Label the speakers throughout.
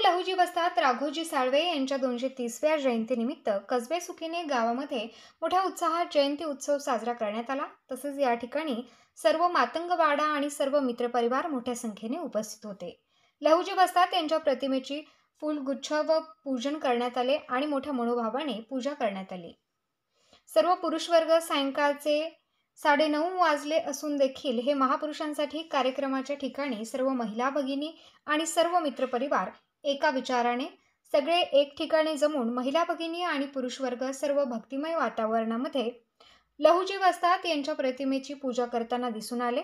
Speaker 1: लहुजी वस्तात राघोजी साळवे यांच्या 230व्या जयंतीनिमित्त कसबे सुखीने गावामध्ये मोठ्या उत्साहात जयंती उत्सव साजरा करण्यात आला। तसेच या ठिकाणी सर्व मातंग वाडा आणि सर्व मित्रपरिवार मोठ्या संख्येने उपस्थित होते। लहुजी वस्तात यांच्या प्रतिमेची फुलगुच्छ व पूजन करण्यात आले आणि मोठ्या मनोभावाने पूजा करण्यात आली। सर्व पुरुष वर्ग सायंकाळचे 9:30 वाजले असून देखील हे महापुरुषांसाठी कार्यक्रमाच्या ठिकाणी सर्व महिला भगिनी आणि सर्व मित्रपरिवार एका विचाराने सगळे एक ठिकाणी जमून महिला भगिनी आणि पुरुष वर्ग सर्व भक्तिमय वातावरणामध्ये लहुजी वस्तात यांच्या प्रतिमेची पूजा करताना दिसून आले।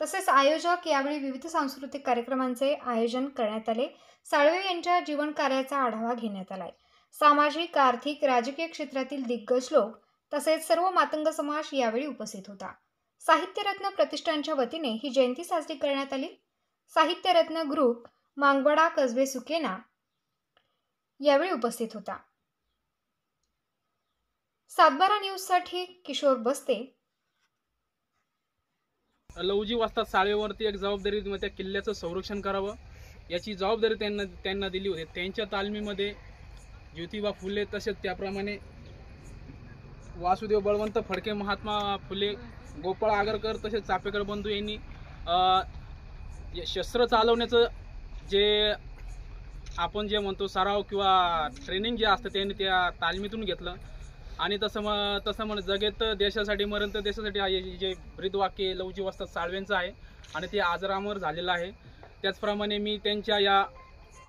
Speaker 1: तसेच आयोजक यावेळी विविध सांस्कृतिक कार्यक्रमांचे आयोजन करण्यात आले। साळवे यांच्या जीवन कार्याचा आढावा घेण्यात आलाय। सामाजिक, आर्थिक, राजकीय क्षेत्रातील दिग्गज लोक तसेच सर्व मातंग समाज यावेळी उपस्थित होता। साहित्यरत्न प्रतिष्ठानच्या वतीने ही जयंती साजरी करण्यात आली। साहित्यरत्न ग्रुप मांगवडा कसबे सुकेना यावेळी उपस्थित होता। 7/12 न्यूजसाठी किशोर बस्ते।
Speaker 2: लहुजी वस्तात साळवेवरती एक जबाबदारी त्या किल्ल्याचं संरक्षण करावं याची जबाबदारी त्यांना दिली होती। त्यांच्या तालमीमध्ये ज्योतिबा फुले तसेच त्याप्रमाणे वासुदेव बळवंत फडके, महात्मा फुले, गोपाळ आगरकर तसेच चापेकर बंधू यांनी शस्त्र चालवण्याचं जे आपण जे म्हणतो सराव किंवा ट्रेनिंग जे असतं त्यांनी त्या तालमीतून घेतलं आणि तसं जगेत देशासाठी मरण तर देशासाठी जे ब्रीदवाक्य लहुजी वस्तात साळवेंचं आहे आणि ते आजरामर झालेलं आहे। त्याचप्रमाणे मी त्यांच्या या